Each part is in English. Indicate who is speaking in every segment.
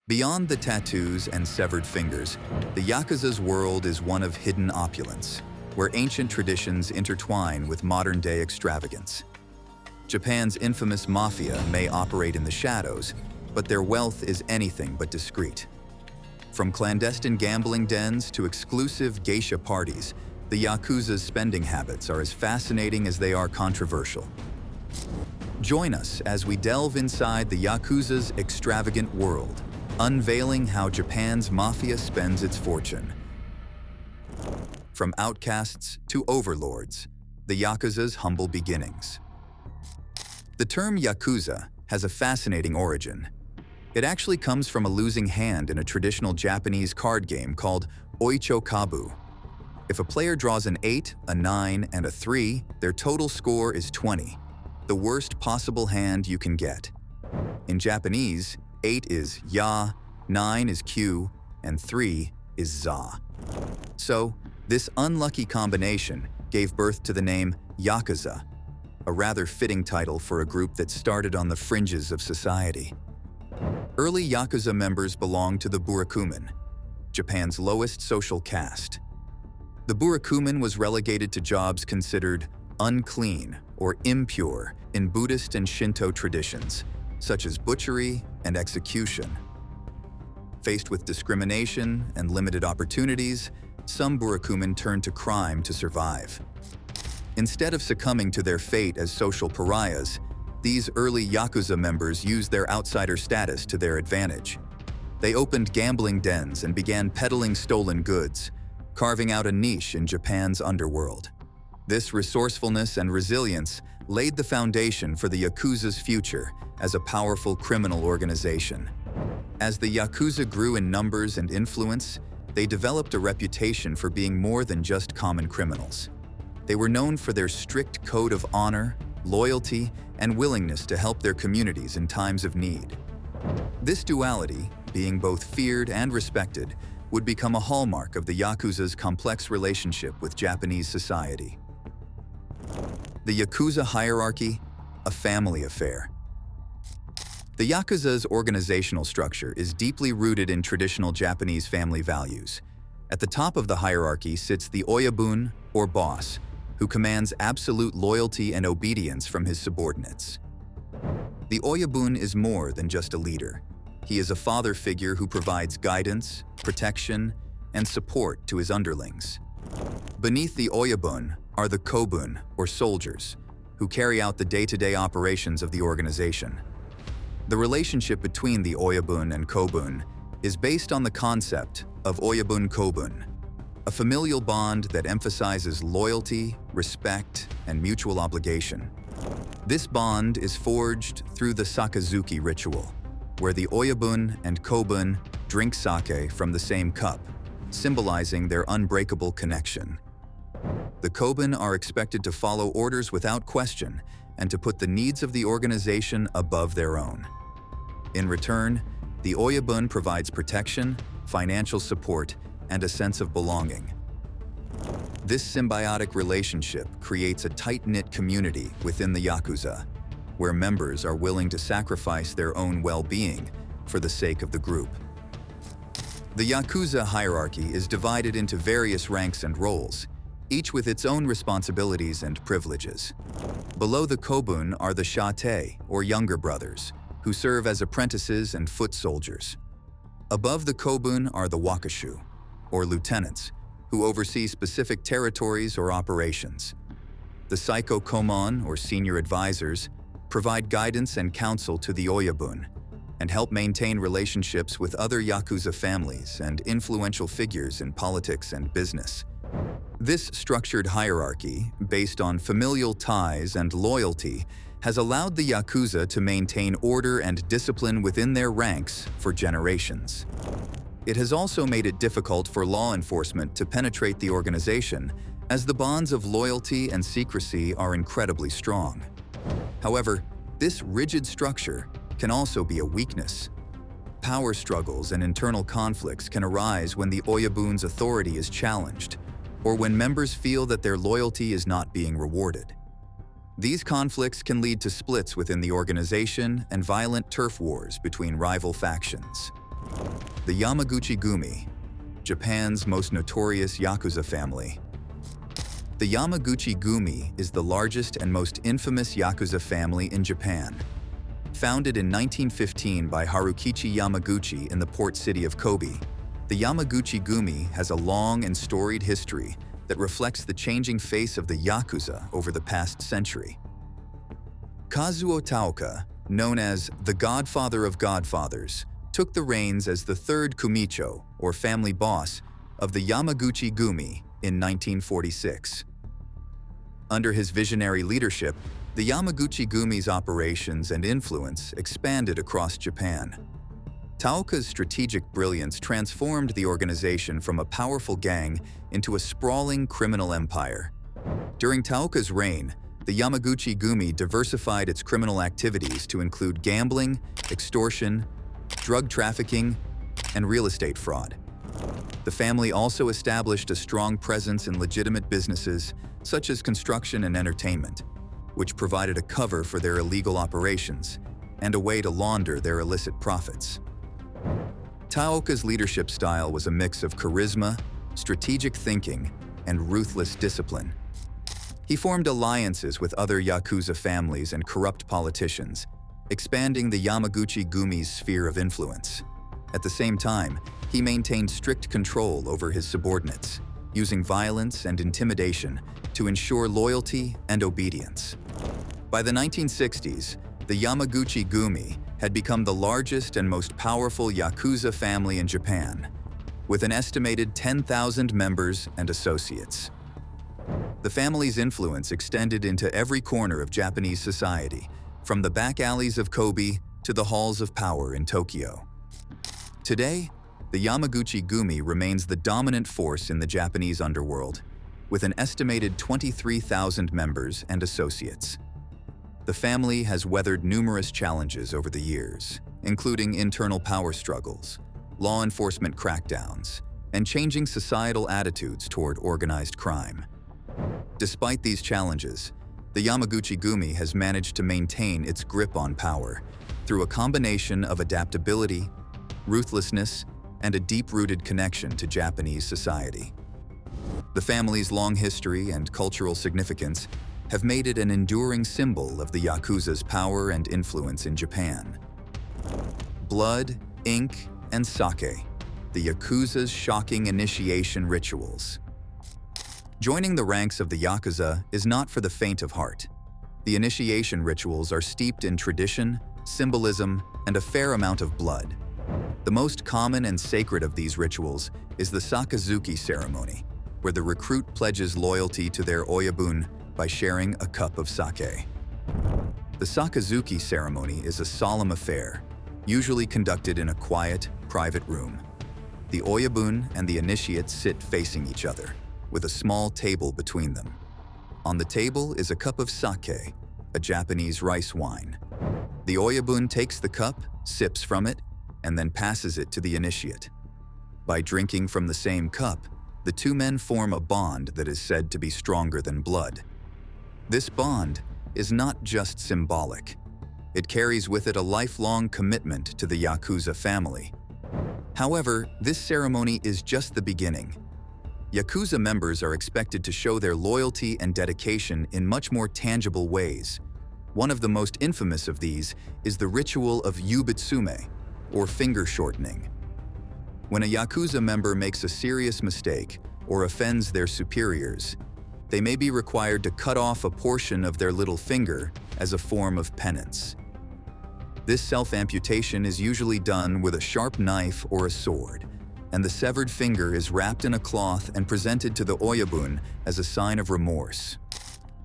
Speaker 1: Beyond the tattoos and severed fingers, the Yakuza's world is one of hidden opulence, where ancient traditions intertwine with modern-day extravagance. Japan's infamous Mafia may operate in the shadows, but their wealth is anything but discreet. From clandestine gambling dens to exclusive geisha parties, the Yakuza's spending habits are as fascinating as they are controversial. Join us as we delve inside the Yakuza's extravagant world, unveiling how Japan's Mafia spends its fortune. From outcasts to overlords, the Yakuza's humble beginnings. The term Yakuza has a fascinating origin. It actually comes from a losing hand in a traditional Japanese card game called Oicho Kabu. If a player draws an 8, a 9, and a 3, their total score is 20, the worst possible hand you can get. In Japanese, 8 is ya, 9 is kyu, and 3 is za. So, this unlucky combination gave birth to the name Yakuza, a rather fitting title for a group that started on the fringes of society. Early Yakuza members belonged to the Burakumin, Japan's lowest social caste. The Burakumin was relegated to jobs considered unclean or impure in Buddhist and Shinto traditions, such as butchery and execution. Faced with discrimination and limited opportunities, some Burakumin turned to crime to survive. Instead of succumbing to their fate as social pariahs, these early Yakuza members used their outsider status to their advantage. They opened gambling dens and began peddling stolen goods, carving out a niche in Japan's underworld. This resourcefulness and resilience laid the foundation for the Yakuza's future as a powerful criminal organization. As the Yakuza grew in numbers and influence, they developed a reputation for being more than just common criminals. They were known for their strict code of honor, loyalty, and willingness to help their communities in times of need. This duality, being both feared and respected, would become a hallmark of the Yakuza's complex relationship with Japanese society. The Yakuza hierarchy, a family affair. The Yakuza's organizational structure is deeply rooted in traditional Japanese family values. At the top of the hierarchy sits the Oyabun, or boss, who commands absolute loyalty and obedience from his subordinates. The Oyabun is more than just a leader. He is a father figure who provides guidance, protection, and support to his underlings. Beneath the Oyabun are the Kobun, or soldiers, who carry out the day-to-day operations of the organization. The relationship between the Oyabun and Kobun is based on the concept of Oyabun-Kobun, a familial bond that emphasizes loyalty, respect, and mutual obligation. This bond is forged through the Sakazuki ritual, where the Oyabun and Kobun drink sake from the same cup, symbolizing their unbreakable connection. The Kobun are expected to follow orders without question and to put the needs of the organization above their own. In return, the Oyabun provides protection, financial support, and a sense of belonging. This symbiotic relationship creates a tight-knit community within the Yakuza, where members are willing to sacrifice their own well-being for the sake of the group. The Yakuza hierarchy is divided into various ranks and roles, each with its own responsibilities and privileges. Below the Kobun are the Shate, or younger brothers, who serve as apprentices and foot soldiers. Above the Kobun are the Wakashu, or lieutenants, who oversee specific territories or operations. The Saiko Komon, or senior advisors, provide guidance and counsel to the Oyabun, and help maintain relationships with other Yakuza families and influential figures in politics and business. This structured hierarchy, based on familial ties and loyalty, has allowed the Yakuza to maintain order and discipline within their ranks for generations. It has also made it difficult for law enforcement to penetrate the organization, as the bonds of loyalty and secrecy are incredibly strong. However, this rigid structure can also be a weakness. Power struggles and internal conflicts can arise when the Oyabun's authority is challenged, or when members feel that their loyalty is not being rewarded. These conflicts can lead to splits within the organization and violent turf wars between rival factions. The Yamaguchi-Gumi, Japan's most notorious Yakuza family. The Yamaguchi-Gumi is the largest and most infamous Yakuza family in Japan. Founded in 1915 by Harukichi Yamaguchi in the port city of Kobe, the Yamaguchi-Gumi has a long and storied history that reflects the changing face of the Yakuza over the past century. Kazuo Taoka, known as the Godfather of Godfathers, took the reins as the third kumicho, or family boss, of the Yamaguchi-Gumi in 1946. Under his visionary leadership, the Yamaguchi-Gumi's operations and influence expanded across Japan. Taoka's strategic brilliance transformed the organization from a powerful gang into a sprawling criminal empire. During Taoka's reign, the Yamaguchi-Gumi diversified its criminal activities to include gambling, extortion, drug trafficking, and real estate fraud. The family also established a strong presence in legitimate businesses such as construction and entertainment, which provided a cover for their illegal operations and a way to launder their illicit profits. Taoka's leadership style was a mix of charisma, strategic thinking, and ruthless discipline. He formed alliances with other Yakuza families and corrupt politicians, expanding the Yamaguchi-Gumi's sphere of influence. At the same time, he maintained strict control over his subordinates, using violence and intimidation to ensure loyalty and obedience. By the 1960s, the Yamaguchi-Gumi had become the largest and most powerful Yakuza family in Japan, with an estimated 10,000 members and associates. The family's influence extended into every corner of Japanese society, from the back alleys of Kobe to the halls of power in Tokyo. Today, the Yamaguchi-Gumi remains the dominant force in the Japanese underworld, with an estimated 23,000 members and associates. The family has weathered numerous challenges over the years, including internal power struggles, law enforcement crackdowns, and changing societal attitudes toward organized crime. Despite these challenges, the Yamaguchi-Gumi has managed to maintain its grip on power through a combination of adaptability, ruthlessness, and a deep-rooted connection to Japanese society. The family's long history and cultural significance have made it an enduring symbol of the Yakuza's power and influence in Japan. Blood, ink, and sake, the Yakuza's shocking initiation rituals. Joining the ranks of the Yakuza is not for the faint of heart. The initiation rituals are steeped in tradition, symbolism, and a fair amount of blood. The most common and sacred of these rituals is the Sakazuki ceremony, where the recruit pledges loyalty to their oyabun by sharing a cup of sake. The Sakazuki ceremony is a solemn affair, usually conducted in a quiet, private room. The oyabun and the initiates sit facing each other, with a small table between them. On the table is a cup of sake, a Japanese rice wine. The oyabun takes the cup, sips from it, and then passes it to the initiate. By drinking from the same cup, the two men form a bond that is said to be stronger than blood. This bond is not just symbolic. It carries with it a lifelong commitment to the Yakuza family. However, this ceremony is just the beginning. Yakuza members are expected to show their loyalty and dedication in much more tangible ways. One of the most infamous of these is the ritual of yubitsume, or finger shortening. When a Yakuza member makes a serious mistake or offends their superiors, they may be required to cut off a portion of their little finger as a form of penance. This self-amputation is usually done with a sharp knife or a sword, and the severed finger is wrapped in a cloth and presented to the oyabun as a sign of remorse.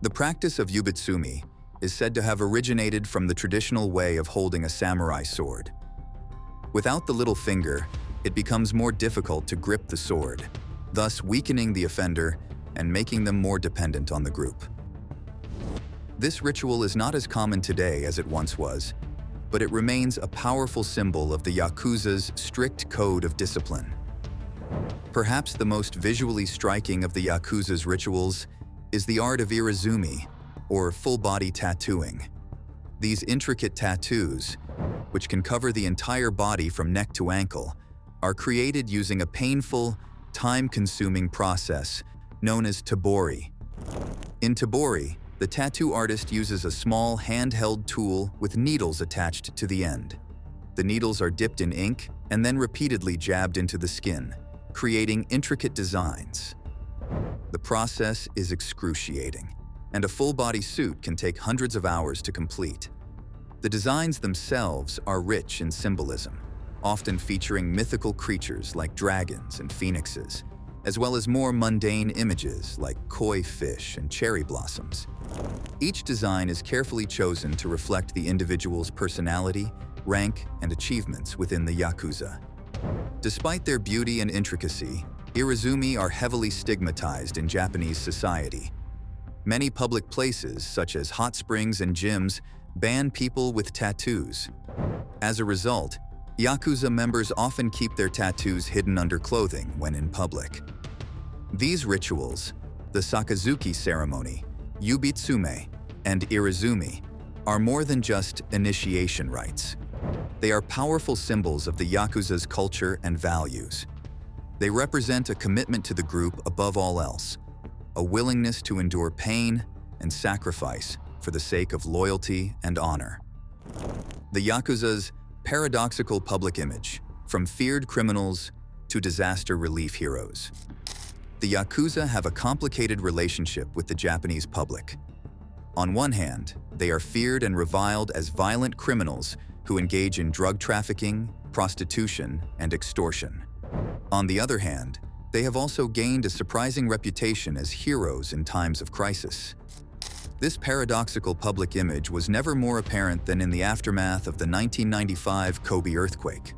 Speaker 1: The practice of yubitsume is said to have originated from the traditional way of holding a samurai sword. Without the little finger, it becomes more difficult to grip the sword, thus weakening the offender and making them more dependent on the group. This ritual is not as common today as it once was, but it remains a powerful symbol of the Yakuza's strict code of discipline. Perhaps the most visually striking of the Yakuza's rituals is the art of irizumi, or full-body tattooing. These intricate tattoos, which can cover the entire body from neck to ankle, are created using a painful, time-consuming process known as tabori. In tabori, the tattoo artist uses a small handheld tool with needles attached to the end. The needles are dipped in ink and then repeatedly jabbed into the skin, creating intricate designs. The process is excruciating, and a full-body suit can take hundreds of hours to complete. The designs themselves are rich in symbolism, often featuring mythical creatures like dragons and phoenixes, as well as more mundane images like koi fish and cherry blossoms. Each design is carefully chosen to reflect the individual's personality, rank, and achievements within the Yakuza. Despite their beauty and intricacy, irezumi are heavily stigmatized in Japanese society. Many public places, such as hot springs and gyms, ban people with tattoos. As a result, Yakuza members often keep their tattoos hidden under clothing when in public. These rituals, the Sakazuki ceremony, Yubitsume, and irezumi, are more than just initiation rites. They are powerful symbols of the Yakuza's culture and values. They represent a commitment to the group above all else, a willingness to endure pain and sacrifice for the sake of loyalty and honor. The Yakuza's paradoxical public image, from feared criminals to disaster relief heroes. The Yakuza have a complicated relationship with the Japanese public. On one hand, they are feared and reviled as violent criminals who engage in drug trafficking, prostitution, and extortion. On the other hand, they have also gained a surprising reputation as heroes in times of crisis. This paradoxical public image was never more apparent than in the aftermath of the 1995 Kobe earthquake.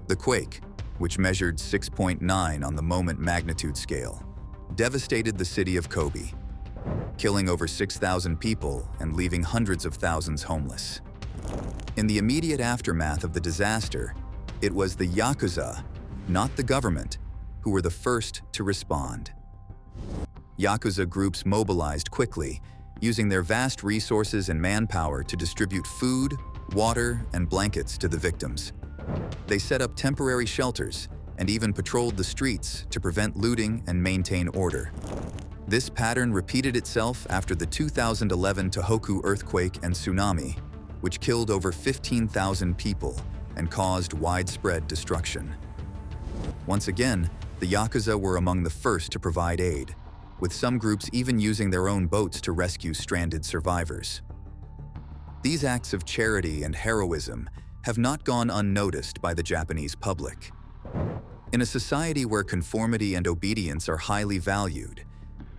Speaker 1: The quake, which measured 6.9 on the moment magnitude scale, devastated the city of Kobe, killing over 6,000 people and leaving hundreds of thousands homeless. In the immediate aftermath of the disaster, it was the Yakuza, not the government, who were the first to respond. Yakuza groups mobilized quickly, using their vast resources and manpower to distribute food, water, and blankets to the victims. They set up temporary shelters and even patrolled the streets to prevent looting and maintain order. This pattern repeated itself after the 2011 Tohoku earthquake and tsunami, which killed over 15,000 people and caused widespread destruction. Once again, the Yakuza were among the first to provide aid, with some groups even using their own boats to rescue stranded survivors. These acts of charity and heroism have not gone unnoticed by the Japanese public. In a society where conformity and obedience are highly valued,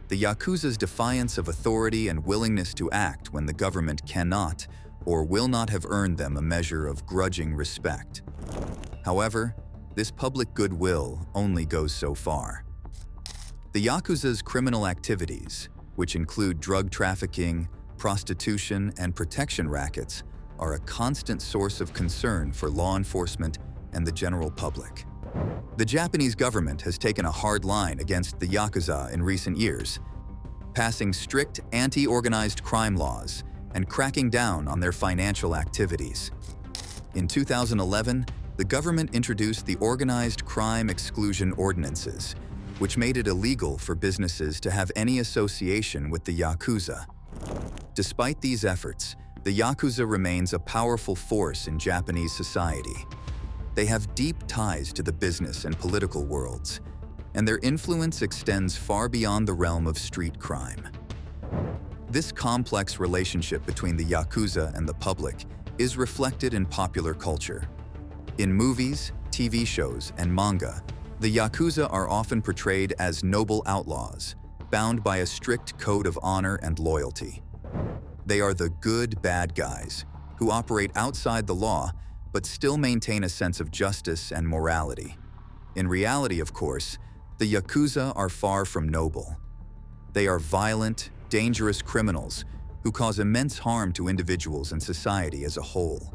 Speaker 1: the Yakuza's defiance of authority and willingness to act when the government cannot or will not have earned them a measure of grudging respect. However, this public goodwill only goes so far. The Yakuza's criminal activities, which include drug trafficking, prostitution, and protection rackets, are a constant source of concern for law enforcement and the general public. The Japanese government has taken a hard line against the Yakuza in recent years, passing strict anti-organized crime laws and cracking down on their financial activities. In 2011, the government introduced the Organized Crime Exclusion Ordinances, which made it illegal for businesses to have any association with the Yakuza. Despite these efforts, the Yakuza remains a powerful force in Japanese society. They have deep ties to the business and political worlds, and their influence extends far beyond the realm of street crime. This complex relationship between the Yakuza and the public is reflected in popular culture. In movies, TV shows, and manga, the Yakuza are often portrayed as noble outlaws, bound by a strict code of honor and loyalty. They are the good bad guys, who operate outside the law but still maintain a sense of justice and morality. In reality, of course, the Yakuza are far from noble. They are violent, dangerous criminals who cause immense harm to individuals and society as a whole.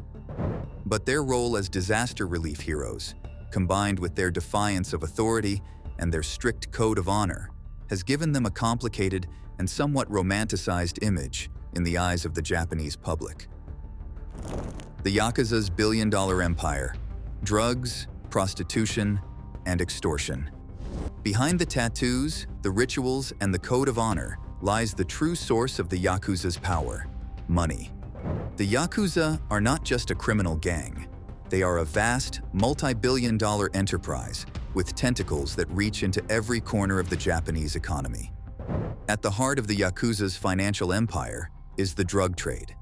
Speaker 1: But their role as disaster relief heroes, combined with their defiance of authority and their strict code of honor, has given them a complicated and somewhat romanticized image in the eyes of the Japanese public. The Yakuza's billion-dollar empire: drugs, prostitution, and extortion. Behind the tattoos, the rituals, and the code of honor lies the true source of the Yakuza's power: money. The Yakuza are not just a criminal gang. They are a vast, multi-billion-dollar enterprise with tentacles that reach into every corner of the Japanese economy. At the heart of the Yakuza's financial empire is the drug trade.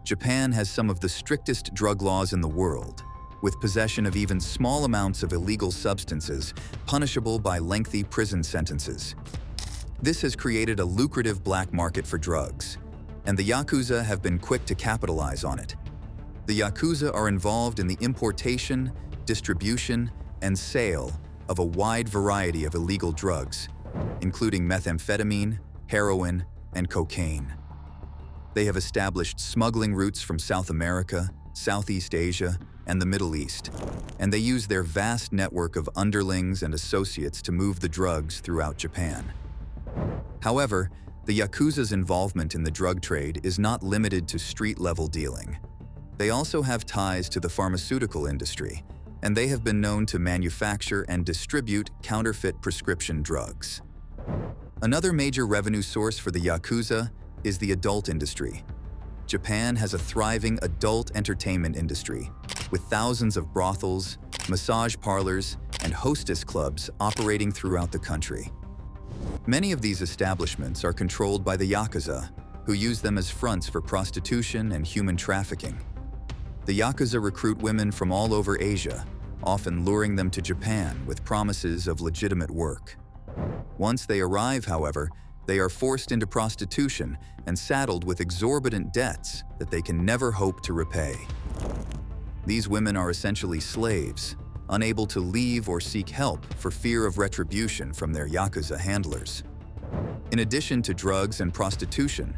Speaker 1: Japan has some of the strictest drug laws in the world, with possession of even small amounts of illegal substances punishable by lengthy prison sentences. This has created a lucrative black market for drugs, and the Yakuza have been quick to capitalize on it. The Yakuza are involved in the importation, distribution, and sale of a wide variety of illegal drugs, including methamphetamine, heroin, and cocaine. They have established smuggling routes from South America, Southeast Asia, and the Middle East, and they use their vast network of underlings and associates to move the drugs throughout Japan. However, the Yakuza's involvement in the drug trade is not limited to street-level dealing. They also have ties to the pharmaceutical industry, and they have been known to manufacture and distribute counterfeit prescription drugs. Another major revenue source for the Yakuza is the adult industry. Japan has a thriving adult entertainment industry, with thousands of brothels, massage parlors, and hostess clubs operating throughout the country. Many of these establishments are controlled by the Yakuza, who use them as fronts for prostitution and human trafficking. The Yakuza recruit women from all over Asia, often luring them to Japan with promises of legitimate work. Once they arrive, however, they are forced into prostitution and saddled with exorbitant debts that they can never hope to repay. These women are essentially slaves, unable to leave or seek help for fear of retribution from their Yakuza handlers. In addition to drugs and prostitution,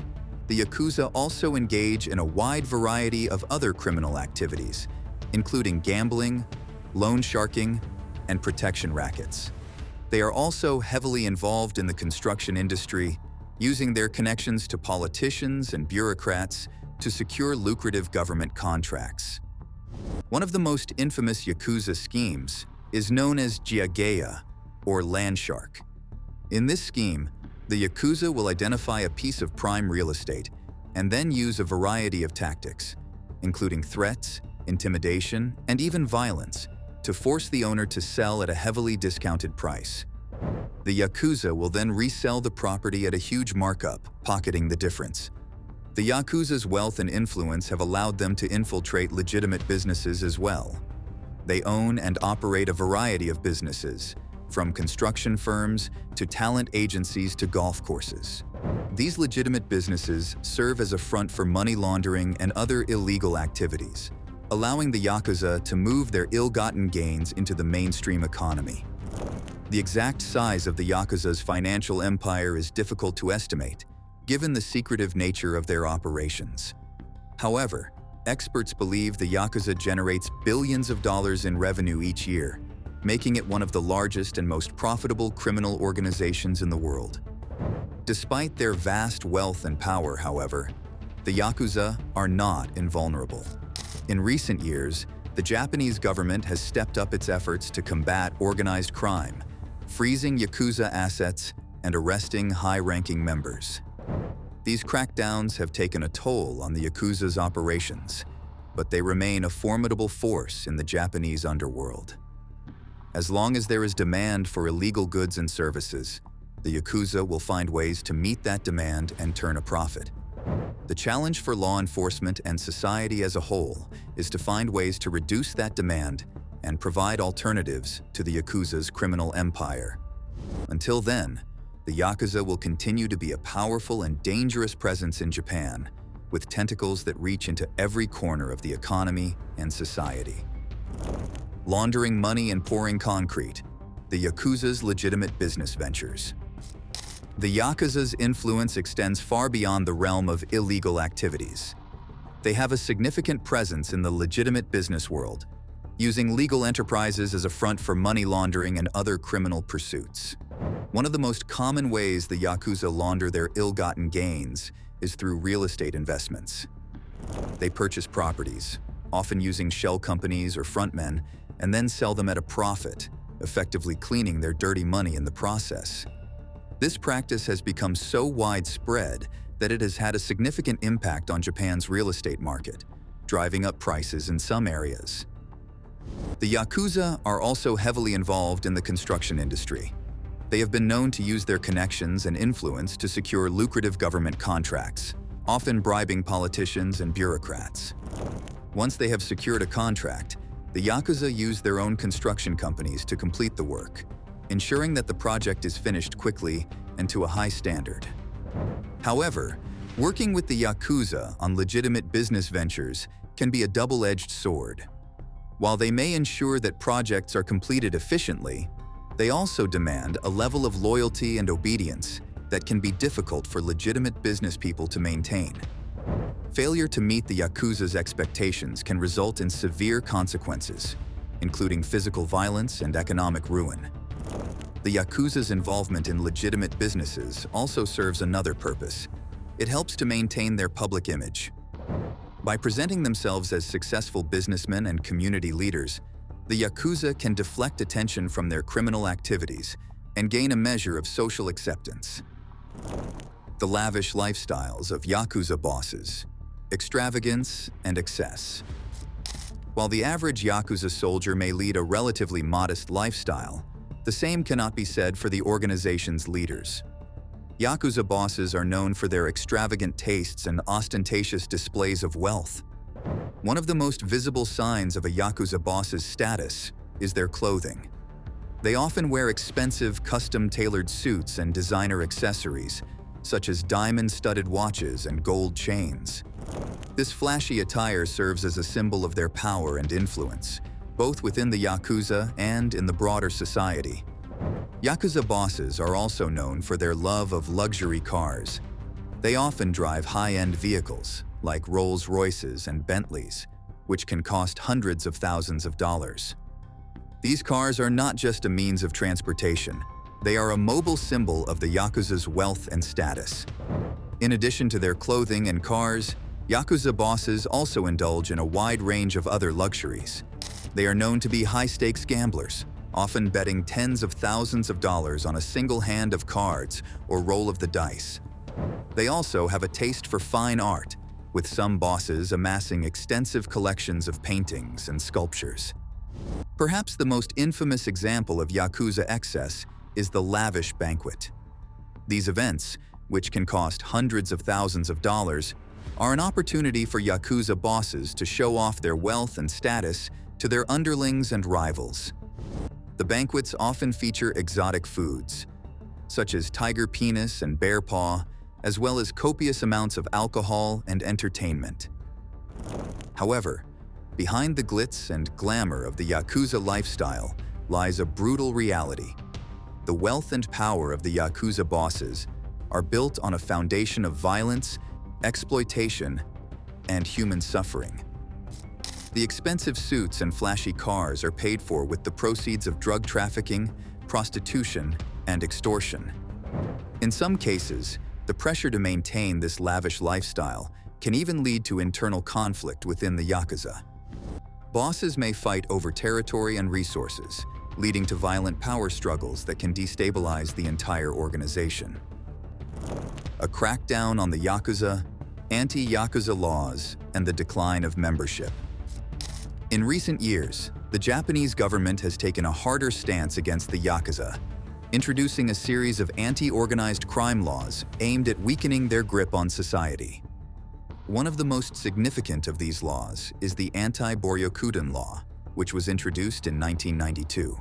Speaker 1: the Yakuza also engage in a wide variety of other criminal activities, including gambling, loan sharking, and protection rackets. They are also heavily involved in the construction industry, using their connections to politicians and bureaucrats to secure lucrative government contracts. One of the most infamous Yakuza schemes is known as geisha, or land shark. In this scheme, the Yakuza will identify a piece of prime real estate and then use a variety of tactics, including threats, intimidation, and even violence, to force the owner to sell at a heavily discounted price. The Yakuza will then resell the property at a huge markup, pocketing the difference. The Yakuza's wealth and influence have allowed them to infiltrate legitimate businesses as well. They own and operate a variety of businesses, from construction firms to talent agencies to golf courses. These legitimate businesses serve as a front for money laundering and other illegal activities, allowing the Yakuza to move their ill-gotten gains into the mainstream economy. The exact size of the Yakuza's financial empire is difficult to estimate, given the secretive nature of their operations. However, experts believe the Yakuza generates billions of dollars in revenue each year, making it one of the largest and most profitable criminal organizations in the world. Despite their vast wealth and power, however, the Yakuza are not invulnerable. In recent years, the Japanese government has stepped up its efforts to combat organized crime, freezing Yakuza assets and arresting high-ranking members. These crackdowns have taken a toll on the Yakuza's operations, but they remain a formidable force in the Japanese underworld. As long as there is demand for illegal goods and services, the Yakuza will find ways to meet that demand and turn a profit. The challenge for law enforcement and society as a whole is to find ways to reduce that demand and provide alternatives to the Yakuza's criminal empire. Until then, the Yakuza will continue to be a powerful and dangerous presence in Japan, with tentacles that reach into every corner of the economy and society. Laundering money and pouring concrete, the Yakuza's legitimate business ventures. The Yakuza's influence extends far beyond the realm of illegal activities. They have a significant presence in the legitimate business world, using legal enterprises as a front for money laundering and other criminal pursuits. One of the most common ways the Yakuza launder their ill-gotten gains is through real estate investments. They purchase properties, often using shell companies or frontmen, and then sell them at a profit, effectively cleaning their dirty money in the process. This practice has become so widespread that it has had a significant impact on Japan's real estate market, driving up prices in some areas. The Yakuza are also heavily involved in the construction industry. They have been known to use their connections and influence to secure lucrative government contracts, often bribing politicians and bureaucrats. Once they have secured a contract, the Yakuza use their own construction companies to complete the work, ensuring that the project is finished quickly and to a high standard. However, working with the Yakuza on legitimate business ventures can be a double-edged sword. While they may ensure that projects are completed efficiently, they also demand a level of loyalty and obedience that can be difficult for legitimate business people to maintain. Failure to meet the Yakuza's expectations can result in severe consequences, including physical violence and economic ruin. The Yakuza's involvement in legitimate businesses also serves another purpose. It helps to maintain their public image. By presenting themselves as successful businessmen and community leaders, the Yakuza can deflect attention from their criminal activities and gain a measure of social acceptance. The lavish lifestyles of Yakuza bosses, extravagance and excess. While the average Yakuza soldier may lead a relatively modest lifestyle, the same cannot be said for the organization's leaders. Yakuza bosses are known for their extravagant tastes and ostentatious displays of wealth. One of the most visible signs of a Yakuza boss's status is their clothing. They often wear expensive, custom-tailored suits and designer accessories, such as diamond-studded watches and gold chains. This flashy attire serves as a symbol of their power and influence, both within the Yakuza and in the broader society. Yakuza bosses are also known for their love of luxury cars. They often drive high-end vehicles, like Rolls-Royces and Bentleys, which can cost hundreds of thousands of dollars. These cars are not just a means of transportation. They are a mobile symbol of the Yakuza's wealth and status. In addition to their clothing and cars, Yakuza bosses also indulge in a wide range of other luxuries. They are known to be high-stakes gamblers, often betting tens of thousands of dollars on a single hand of cards or roll of the dice. They also have a taste for fine art, with some bosses amassing extensive collections of paintings and sculptures. Perhaps the most infamous example of Yakuza excess is the lavish banquet. These events, which can cost hundreds of thousands of dollars, are an opportunity for Yakuza bosses to show off their wealth and status to their underlings and rivals. The banquets often feature exotic foods, such as tiger penis and bear paw, as well as copious amounts of alcohol and entertainment. However, behind the glitz and glamour of the Yakuza lifestyle lies a brutal reality. The wealth and power of the Yakuza bosses are built on a foundation of violence, exploitation, and human suffering. The expensive suits and flashy cars are paid for with the proceeds of drug trafficking, prostitution, and extortion. In some cases, the pressure to maintain this lavish lifestyle can even lead to internal conflict within the Yakuza. Bosses may fight over territory and resources, leading to violent power struggles that can destabilize the entire organization. A crackdown on the Yakuza, anti-Yakuza laws, and the decline of membership. In recent years, the Japanese government has taken a harder stance against the Yakuza, introducing a series of anti-organized crime laws aimed at weakening their grip on society. One of the most significant of these laws is the Anti-Boryokuden Law, which was introduced in 1992.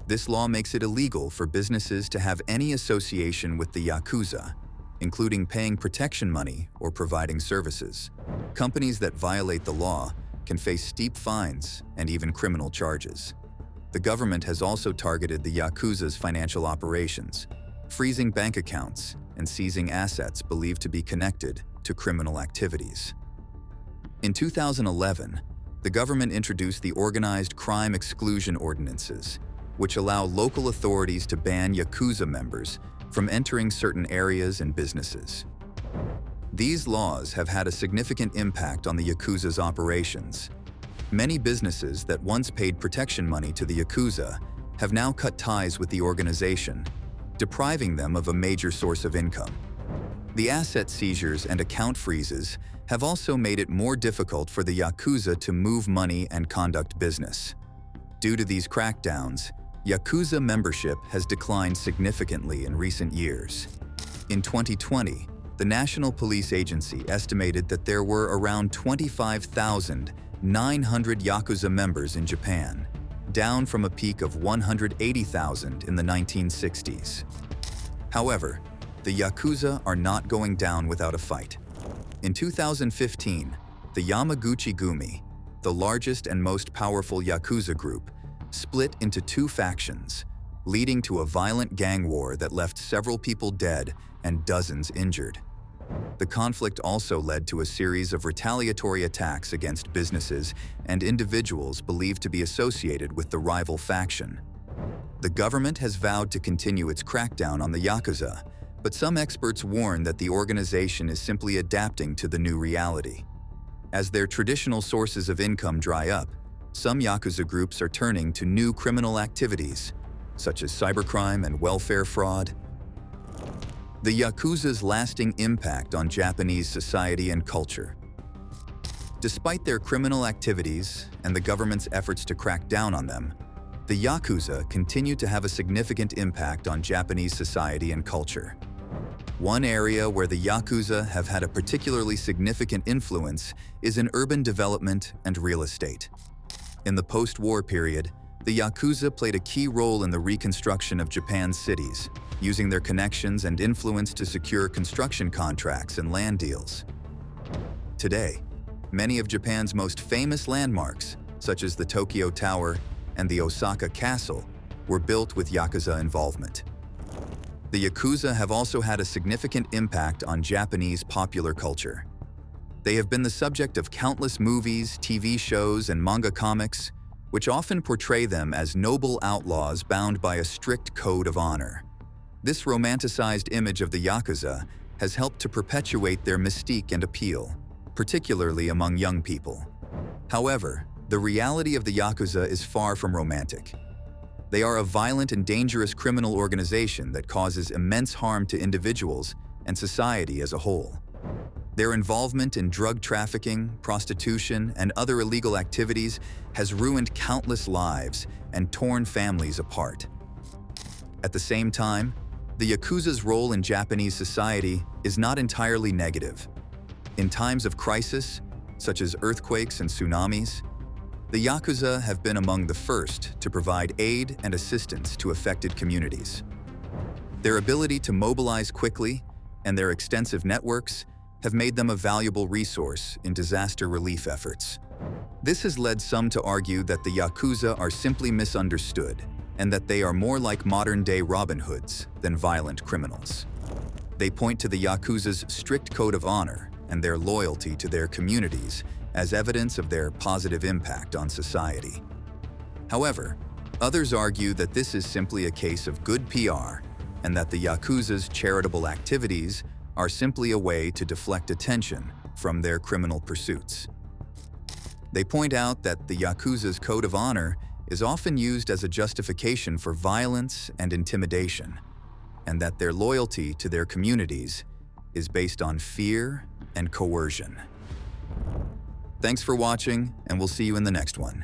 Speaker 1: This law makes it illegal for businesses to have any association with the Yakuza, including paying protection money or providing services. Companies that violate the law can face steep fines and even criminal charges. The government has also targeted the Yakuza's financial operations, freezing bank accounts and seizing assets believed to be connected to criminal activities. In 2011, the government introduced the Organized Crime Exclusion Ordinances, which allow local authorities to ban Yakuza members from entering certain areas and businesses. These laws have had a significant impact on the Yakuza's operations, Many businesses that once paid protection money to the Yakuza have now cut ties with the organization, depriving them of a major source of income. The asset seizures and account freezes have also made it more difficult for the Yakuza to move money and conduct business. Due to these crackdowns, Yakuza membership has declined significantly in recent years. In 2020, the National Police Agency estimated that there were around 25,900 Yakuza members in Japan, down from a peak of 180,000 in the 1960s. However, the Yakuza are not going down without a fight. In 2015, the Yamaguchi-Gumi, the largest and most powerful Yakuza group, split into two factions, leading to a violent gang war that left several people dead and dozens injured. The conflict also led to a series of retaliatory attacks against businesses and individuals believed to be associated with the rival faction. The government has vowed to continue its crackdown on the Yakuza, but some experts warn that the organization is simply adapting to the new reality. As their traditional sources of income dry up, some Yakuza groups are turning to new criminal activities, such as cybercrime and welfare fraud. The Yakuza's lasting impact on Japanese society and culture. Despite their criminal activities and the government's efforts to crack down on them, the Yakuza continue to have a significant impact on Japanese society and culture. One area where the Yakuza have had a particularly significant influence is in urban development and real estate. In the post-war period, the Yakuza played a key role in the reconstruction of Japan's cities, using their connections and influence to secure construction contracts and land deals. Today, many of Japan's most famous landmarks, such as the Tokyo Tower and the Osaka Castle, were built with Yakuza involvement. The Yakuza have also had a significant impact on Japanese popular culture. They have been the subject of countless movies, TV shows, and manga comics, which often portray them as noble outlaws bound by a strict code of honor. This romanticized image of the Yakuza has helped to perpetuate their mystique and appeal, particularly among young people. However, the reality of the Yakuza is far from romantic. They are a violent and dangerous criminal organization that causes immense harm to individuals and society as a whole. Their involvement in drug trafficking, prostitution, and other illegal activities has ruined countless lives and torn families apart. At the same time, the Yakuza's role in Japanese society is not entirely negative. In times of crisis, such as earthquakes and tsunamis, the Yakuza have been among the first to provide aid and assistance to affected communities. Their ability to mobilize quickly and their extensive networks have made them a valuable resource in disaster relief efforts. This has led some to argue that the Yakuza are simply misunderstood and that they are more like modern-day Robin Hoods than violent criminals. They point to the Yakuza's strict code of honor and their loyalty to their communities as evidence of their positive impact on society. However, others argue that this is simply a case of good PR and that the Yakuza's charitable activities are simply a way to deflect attention from their criminal pursuits. They point out that the Yakuza's code of honor is often used as a justification for violence and intimidation, and that their loyalty to their communities is based on fear and coercion. Thanks for watching, and we'll see you in the next one.